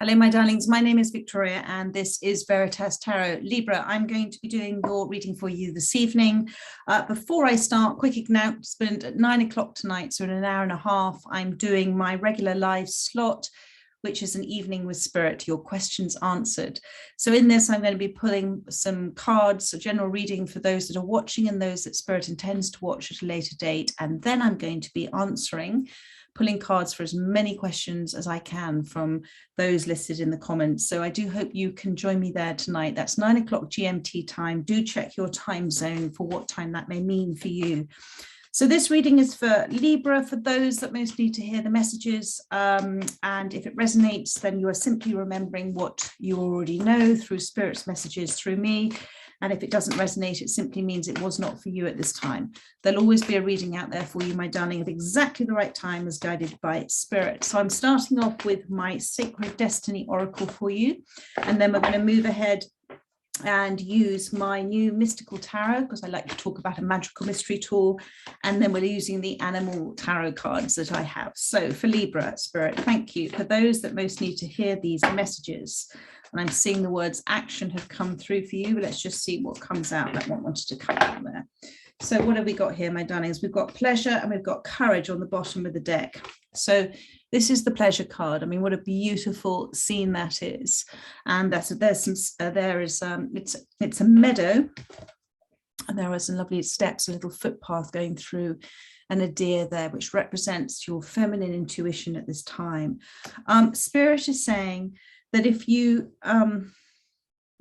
Hello, my darlings. My name is Victoria, and this is Veritas Tarot. Libra, I'm going to be doing your reading for you this evening. Before I start, quick announcement, at 9 o'clock tonight, so in an hour and a half, I'm doing my regular live slot, which is an evening with spirit, your questions answered. So in this, I'm going to be pulling some cards, a general reading for those that are watching and those that spirit intends to watch at a later date. And then I'm going to be pulling cards for as many questions as I can from those listed in the comments. So I do hope you can join me there tonight. That's 9 o'clock GMT time. Do check your time zone for what time that may mean for you. So this reading is for Libra, for those that most need to hear the messages. And if it resonates, then you are simply remembering what you already know through Spirit's messages through me. And if it doesn't resonate, it simply means it was not for you at this time. There'll always be a reading out there for you, my darling, at exactly the right time as guided by Spirit. So I'm starting off with my Sacred Destiny Oracle for you. And then we're going to move ahead and use my new mystical tarot, because I like to talk about a magical mystery tool, and then we're using the animal tarot cards that I have. So for Libra, Spirit, thank you. For those that most need to hear these messages, and I'm seeing the words action have come through for you, but let's just see what comes out. That one wanted to come out there. So what have we got here, my darlings? We've got pleasure and we've got courage on the bottom of the deck. So this is the pleasure card. I mean, what a beautiful scene that is. And it's a meadow, and there are some lovely steps, a little footpath going through, and a deer there, which represents your feminine intuition at this time. Spirit is saying that if you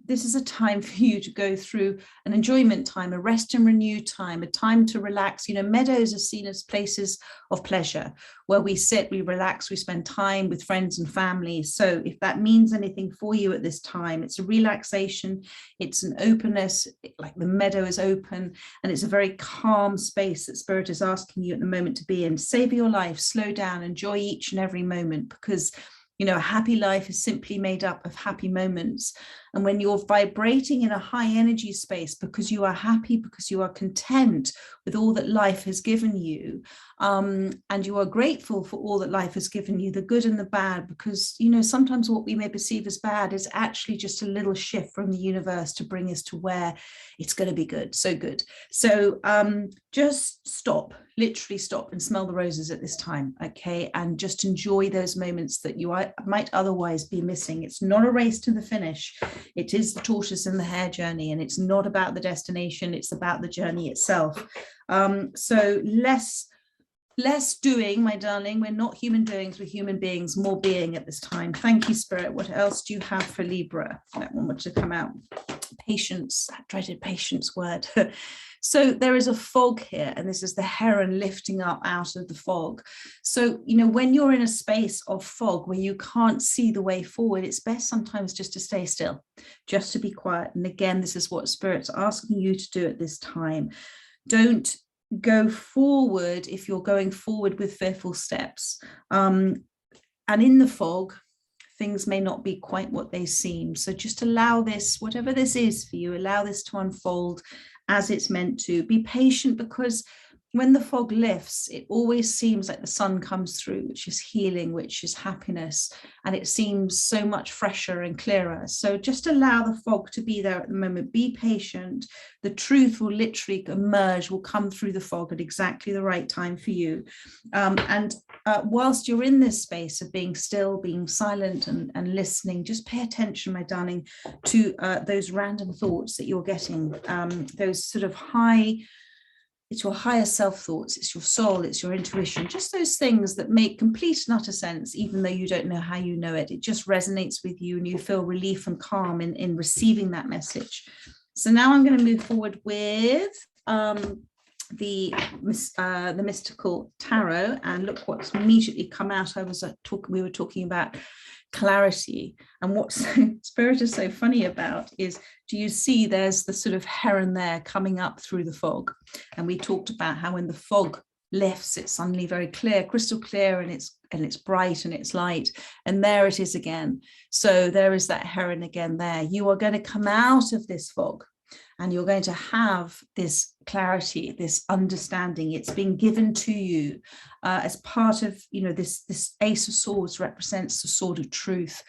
this is a time for you to go through an enjoyment time, a rest and renew time, a time to relax. You know, meadows are seen as places of pleasure where we sit, we relax, we spend time with friends and family. So if that means anything for you at this time, it's a relaxation, it's an openness, like the meadow is open, and it's a very calm space that Spirit is asking you at the moment to be in. Savor your life, slow down, enjoy each and every moment, because you know, a happy life is simply made up of happy moments. And when you're vibrating in a high energy space, because you are happy, because you are content with all that life has given you, and you are grateful for all that life has given you, the good and the bad, because, you know, sometimes what we may perceive as bad is actually just a little shift from the universe to bring us to where it's going to be good, so good. So just stop, literally stop and smell the roses at this time, okay? And just enjoy those moments that you might otherwise be missing. It's not a race to the finish. It is the tortoise and the hare journey, and it's not about the destination, it's about the journey itself. So less doing, my darling. We're not human doings, we're human beings, more being at this time. Thank you, Spirit. What else do you have for Libra? That one wanted to come out. Patience, that dreaded patience word. So there is a fog here, and this is the heron lifting up out of the fog. So, you know, when you're in a space of fog where you can't see the way forward, it's best sometimes just to stay still, just to be quiet. And again, this is what Spirit's asking you to do at this time. Don't go forward if you're going forward with fearful steps. And in the fog, things may not be quite what they seem. So just allow this, whatever this is for you, allow this to unfold as it's meant to. Be patient, because when the fog lifts, it always seems like the sun comes through, which is healing, which is happiness, and it seems so much fresher and clearer. So just allow the fog to be there at the moment. Be patient. The truth will literally emerge, will come through the fog at exactly the right time for you. Whilst you're in this space of being still, being silent and listening, just pay attention, my darling, to those random thoughts that you're getting, those sort of it's your higher self thoughts, it's your soul, it's your intuition, just those things that make complete and utter sense, even though you don't know how you know it. It just resonates with you and you feel relief and calm in receiving that message. So now I'm going to move forward with the mystical tarot, and look what's immediately come out. We were talking about clarity, and what Spirit is so funny about is, do you see there's the sort of heron there coming up through the fog? And we talked about how when the fog lifts, it's suddenly very clear, crystal clear, and it's bright and it's light, and there it is again. So there is that heron again there. You are going to come out of this fog, and you're going to have this clarity, this understanding. It's been given to you as part of, you know, this Ace of Swords represents the sword of truth,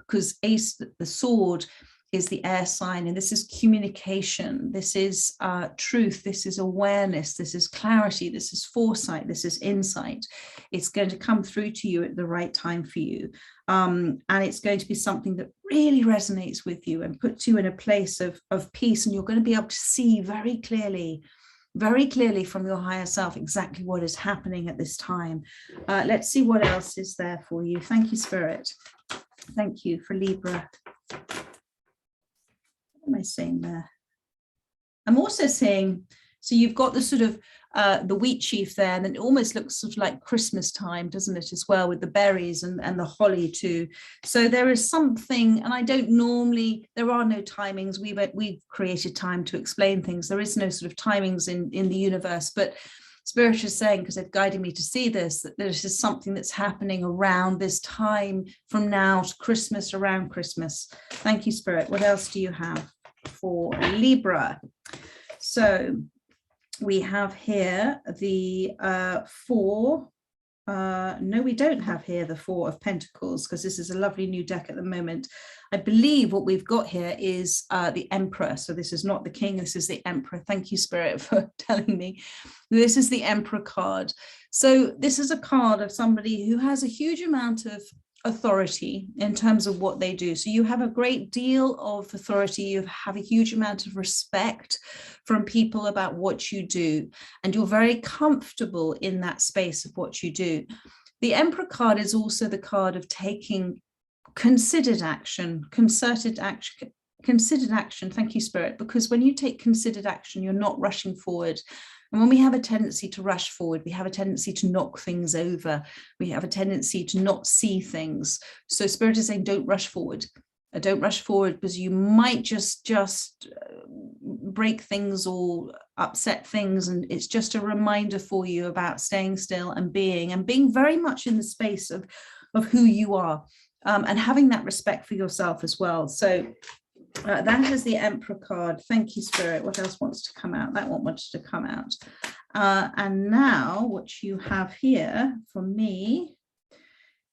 because ace, the sword, is the air sign, and this is communication, this is truth, this is awareness, this is clarity, this is foresight, this is insight. It's going to come through to you at the right time for you, and it's going to be something that really resonates with you and puts you in a place of peace, and you're going to be able to see very clearly from your higher self exactly what is happening at this time. Let's see what else is there for you. Thank you, Spirit. Thank you for Libra. What am I saying there? I'm also saying, so you've got the sort of the wheat sheaf there, and then it almost looks sort of like Christmas time, doesn't it, as well, with the berries and the holly too. So there is something, and I don't normally, there are no timings. We've created time to explain things. There is no sort of timings in the universe, but Spirit is saying, because they've guided me to see this, that this is something that's happening around this time from now to Christmas, around Christmas. Thank you, Spirit. What else do you have for Libra? So we have here the four. No, we don't have here the Four of Pentacles, because this is a lovely new deck at the moment. I believe what we've got here is the Emperor. So this is not the King, this is the Emperor. Thank you, Spirit, for telling me. This is the Emperor card. So this is a card of somebody who has a huge amount of authority in terms of what they do. So you have a great deal of authority, you have a huge amount of respect from people about what you do, and you're very comfortable in that space of what you do. The Emperor card is also the card of taking considered action, concerted action, considered action. Thank you, Spirit, because when you take considered action, you're not rushing forward. And when we have a tendency to rush forward, we have a tendency to knock things over. We have a tendency to not see things. So Spirit is saying, don't rush forward. Don't rush forward, because you might just break things or upset things. And it's just a reminder for you about staying still and being very much in the space of who you are, and having that respect for yourself as well. So that is the Emperor card. Thank you, Spirit. What else wants to come out? That one wants to come out. And now what you have here for me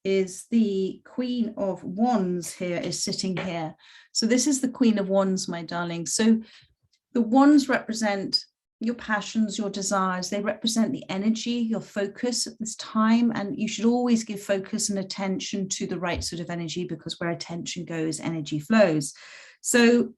is the Queen of Wands here is sitting here. So this is the Queen of Wands, my darling. So the wands represent your passions, your desires. They represent the energy, your focus at this time. And you should always give focus and attention to the right sort of energy, because where attention goes, energy flows. So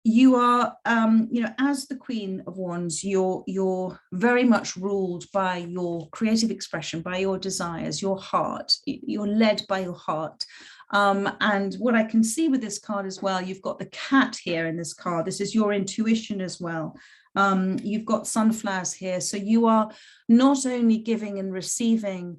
you are, as the Queen of Wands, you're very much ruled by your creative expression, by your desires, your heart. You're led by your heart. And what I can see with this card as well, you've got the cat here in this card. This is your intuition as well. You've got sunflowers here. So you are not only giving and receiving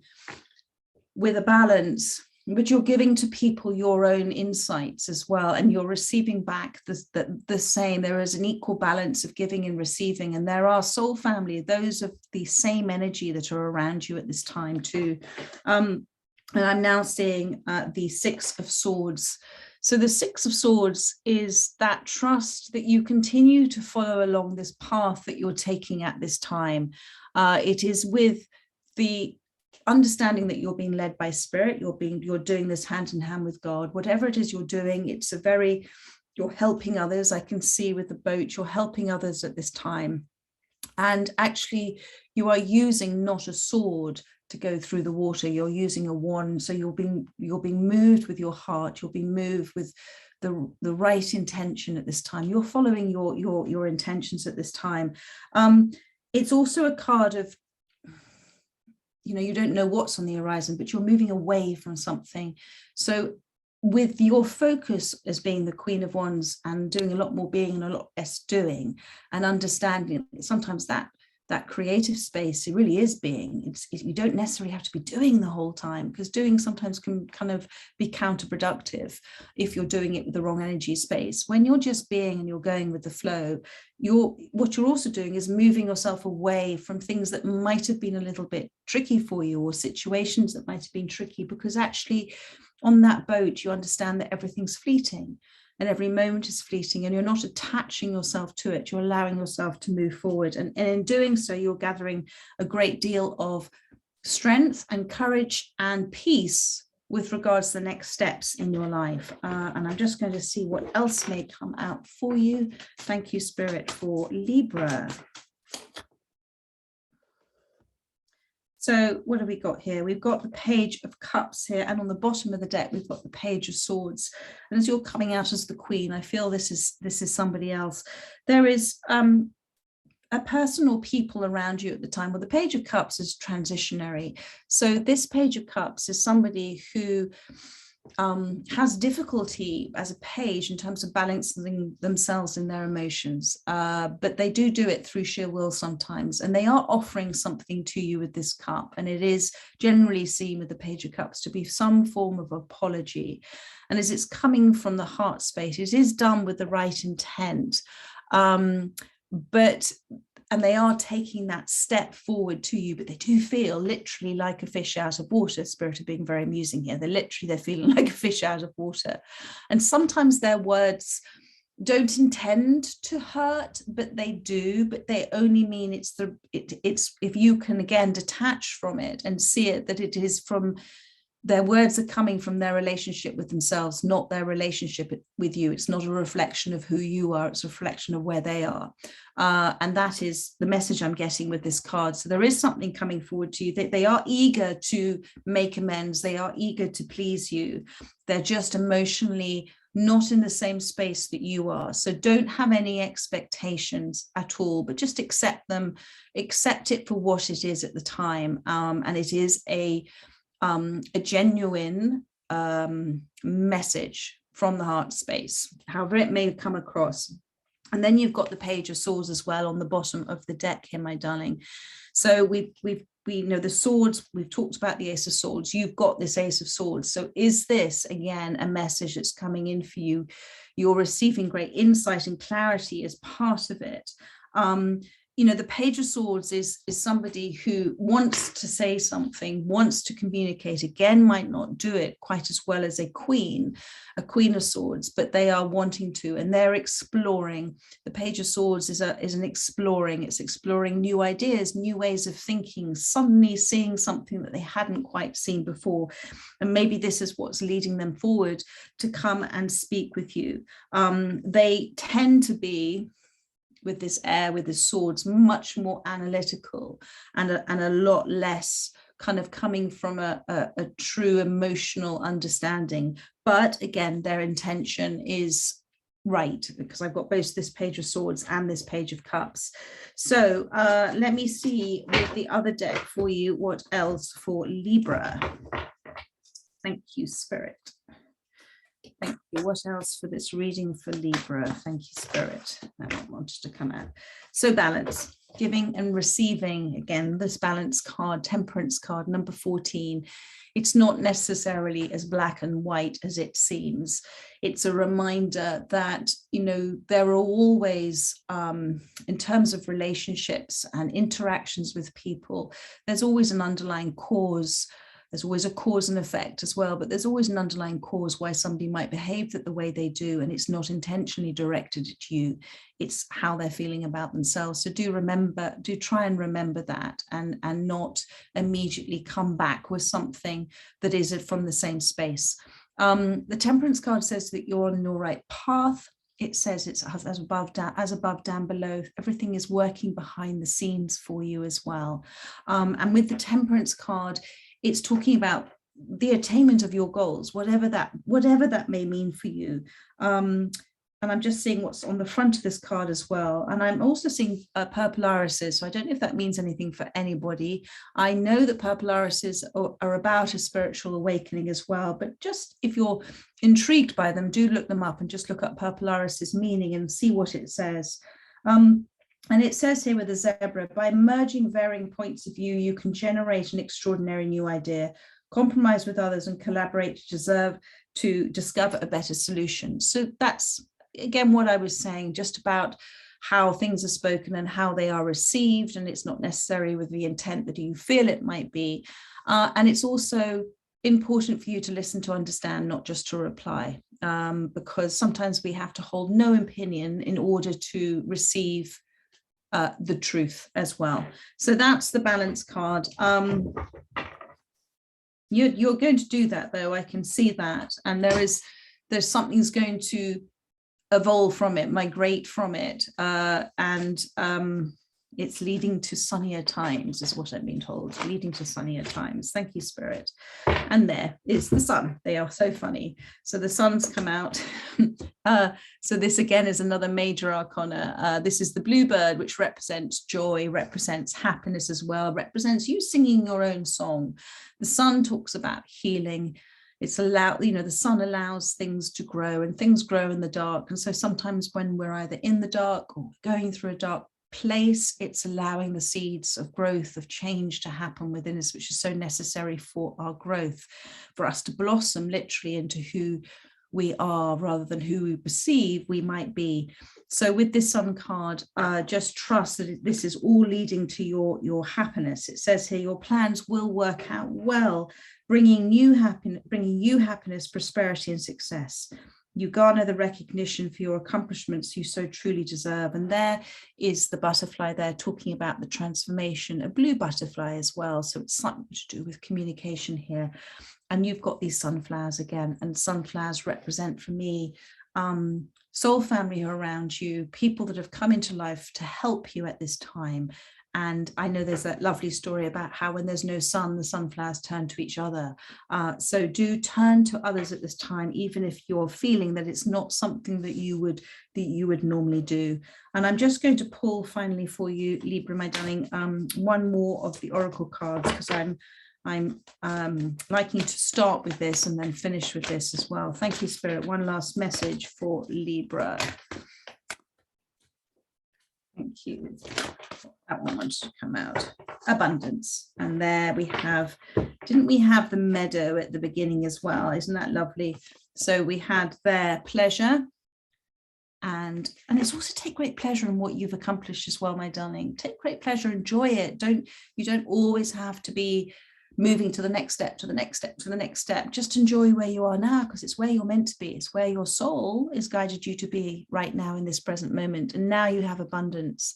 with a balance, but you're giving to people your own insights as well, and you're receiving back the same. There is an equal balance of giving and receiving, and there are soul family, those of the same energy that are around you at this time too. And I'm now seeing the Six of Swords. So the Six of Swords is that trust that you continue to follow along this path that you're taking at this time. It is with the understanding that you're being led by Spirit, you're doing this hand in hand with God. Whatever it is you're doing, you're helping others. I can see with the boat, you're helping others at this time. And actually, you are using not a sword to go through the water, you're using a wand. So you're being moved with your heart, you're being moved with the right intention at this time. You're following your intentions at this time. It's also a card of, you don't know what's on the horizon, but you're moving away from something. So with your focus as being the Queen of Wands and doing a lot more being and a lot less doing, and understanding sometimes that creative space, it really is being. You don't necessarily have to be doing the whole time, because doing sometimes can kind of be counterproductive if you're doing it with the wrong energy space. When you're just being and you're going with the flow, what you're also doing is moving yourself away from things that might have been a little bit tricky for you, or situations that might have been tricky, because actually on that boat, you understand that everything's fleeting. And every moment is fleeting, and you're not attaching yourself to it. You're allowing yourself to move forward. And in doing so, you're gathering a great deal of strength and courage and peace with regards to the next steps in your life. And I'm just going to see what else may come out for you. Thank you, Spirit, for Libra. So what have we got here? We've got the Page of Cups here, and on the bottom of the deck, we've got the Page of Swords. And as you're coming out as the Queen, I feel this is somebody else. There is a person or people around you at the time. Well, the Page of Cups is transitionary. So this Page of Cups is somebody who has difficulty as a page in terms of balancing themselves in their emotions, but they do it through sheer will sometimes, and they are offering something to you with this cup, and it is generally seen with the Page of Cups to be some form of apology. And as it's coming from the heart space, it is done with the right intent, and they are taking that step forward to you, but they do feel literally like a fish out of water. Spirit are being very amusing here. They're feeling like a fish out of water. And sometimes their words don't intend to hurt, but they do, but they only mean it's if you can again detach from it and see it, that it is from their words are coming from their relationship with themselves, not their relationship with you. It's not a reflection of who you are, it's a reflection of where they are. And that is the message I'm getting with this card. So there is something coming forward to you. They are eager to make amends. They are eager to please you. They're just emotionally not in the same space that you are. So don't have any expectations at all, but just accept them, accept it for what it is at the time. And it is a genuine message from the heart space, however it may come across. And then you've got the Page of Swords as well on the bottom of the deck here, my darling. So we know the swords, we've talked about the Ace of Swords, you've got this Ace of Swords. So is this again a message that's coming in for you? You're receiving great insight and clarity as part of it. The Page of Swords is somebody who wants to say something, wants to communicate, again, might not do it quite as well as a Queen of Swords, but they are wanting to, and they're exploring. The Page of Swords is an exploring. It's exploring new ideas, new ways of thinking, suddenly seeing something that they hadn't quite seen before. And maybe this is what's leading them forward to come and speak with you. They tend to be, with this air, with the swords, much more analytical and a lot less kind of coming from a true emotional understanding. But again, their intention is right, because I've got both this Page of Swords and this Page of Cups. So let me see with the other deck for you, what else for Libra. Thank you, Spirit. Thank you. What else for this reading for Libra? Thank you, Spirit. That wanted to come out. So balance, giving and receiving. Again, this balance card, Temperance card, number 14. It's not necessarily as black and white as it seems. It's a reminder that, there are always, in terms of relationships and interactions with people, there's always an underlying cause. There's always a cause and effect as well, but there's always an underlying cause why somebody might behave the way they do, and it's not intentionally directed at you. It's how they're feeling about themselves. So do try and remember that, and not immediately come back with something that is from the same space. The Temperance card says that you're on your right path. It says it's as above, down below. Everything is working behind the scenes for you as well. And with the Temperance card, it's talking about the attainment of your goals, whatever that may mean for you. And I'm just seeing what's on the front of this card as well. And I'm also seeing purple irises. So I don't know if that means anything for anybody. I know that purple irises are about a spiritual awakening as well. But just if you're intrigued by them, do look them up and just look up purple irises meaning and see what it says. And it says here with the zebra, by merging varying points of view, you can generate an extraordinary new idea, compromise with others, and collaborate to discover a better solution. So that's, again, what I was saying, just about how things are spoken and how they are received. And it's not necessarily with the intent that you feel it might be. And it's also important for you to listen to understand, not just to reply, because sometimes we have to hold no opinion in order to receive the truth as well. So that's the balance card. You're going to do that, though. I can see that. And there's something's going to evolve from it, migrate from it. And it's leading to sunnier times, is what I've been told, leading to sunnier times. Thank you, Spirit. And there is the sun. They are so funny. So the sun's come out. So this again is another major arcana. This is the bluebird, which represents joy, represents happiness as well, represents you singing your own song. The sun talks about healing. It's the sun allows things to grow, and things grow in the dark. And so sometimes when we're either in the dark or going through a dark place, it's allowing the seeds of growth, of change to happen within us, which is so necessary for our growth, for us to blossom literally into who we are rather than who we perceive we might be. So with this sun card, just trust that this is all leading to your happiness. It says here, your plans will work out well, bringing you happiness, prosperity, and success. You garner the recognition for your accomplishments you so truly deserve. And there is the butterfly there talking about the transformation, a blue butterfly as well. So it's something to do with communication here. And you've got these sunflowers again, and sunflowers represent for me soul family around you, people that have come into life to help you at this time. And I know there's that lovely story about how when there's no sun, the sunflowers turn to each other. So do turn to others at this time, even if you're feeling that it's not something that you would normally do. And I'm just going to pull finally for you, Libra, my darling, one more of the oracle cards, because I'm liking to start with this and then finish with this as well. Thank you, Spirit. One last message for Libra. Thank you. That one wants to come out. Abundance. And there we have, didn't we have the meadow at the beginning as well? Isn't that lovely? So we had there pleasure. And it's also take great pleasure in what you've accomplished as well, my darling. Take great pleasure, enjoy it. You don't always have to be moving to the next step, to the next step, to the next step. Just enjoy where you are now, because it's where you're meant to be. It's where your soul is guided you to be right now in this present moment. And now you have abundance.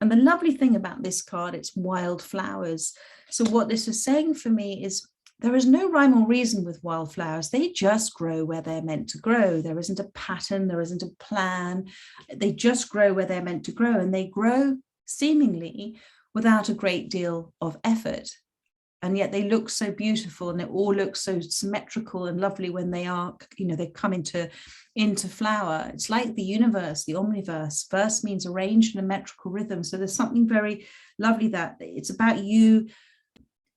And the lovely thing about this card, it's wildflowers. So what this is saying for me is there is no rhyme or reason with wildflowers. They just grow where they're meant to grow. There isn't a pattern, there isn't a plan. They just grow where they're meant to grow, and they grow seemingly without a great deal of effort. And yet they look so beautiful, and it all looks so symmetrical and lovely when they are, they come into flower. It's like the universe, the omniverse. Verse means arranged in a metrical rhythm. So there's something very lovely that it's about you.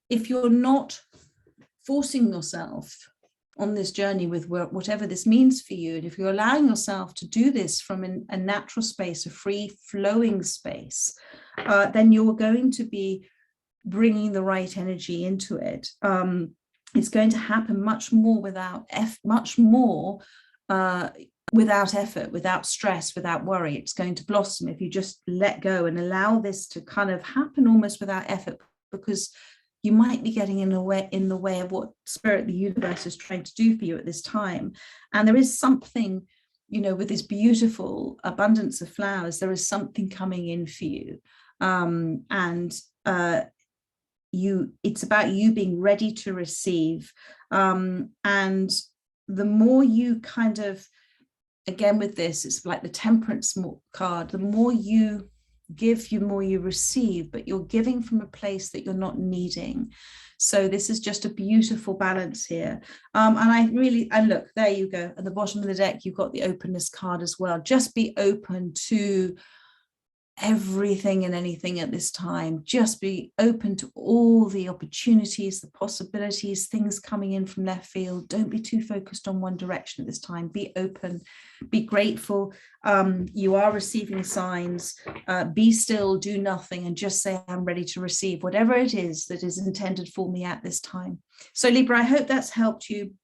If you're not forcing yourself on this journey with whatever this means for you, and if you're allowing yourself to do this from a natural space, a free flowing space, then you're going to be bringing the right energy into it. It's going to happen much more without effort, without stress, without worry. It's going to blossom if you just let go and allow this to kind of happen almost without effort, because you might be getting in the way of what Spirit, the universe, is trying to do for you at this time. And there is something, with this beautiful abundance of flowers, there is something coming in for you. It's about you being ready to receive. And the more you kind of, again with this, it's like the temperance card, the more you give, the more you receive, but you're giving from a place that you're not needing. So this is just a beautiful balance here. And look, there you go. At the bottom of the deck, you've got the openness card as well. Just be open to everything and anything at this time. Just be open to all the opportunities, the possibilities, things coming in from left field. Don't be too focused on one direction at this time. Be open, be grateful. You are receiving signs. Be still, do nothing, and just say, I'm ready to receive whatever it is that is intended for me at this time. So Libra, I hope that's helped you.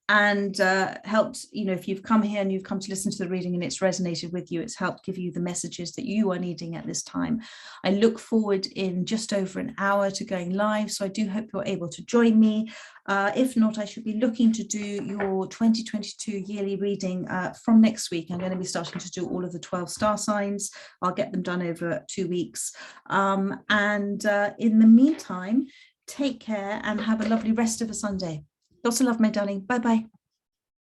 And helped, if you've come here and you've come to listen to the reading and it's resonated with you, it's helped give you the messages that you are needing at this time. I look forward in just over an hour to going live, so I do hope you're able to join me. If not, I should be looking to do your 2022 yearly reading from next week. I'm going to be starting to do all of the 12 star signs. I'll get them done over 2 weeks. And in the meantime, Take care and have a lovely rest of a Sunday. Lots of love, my darling. Bye-bye.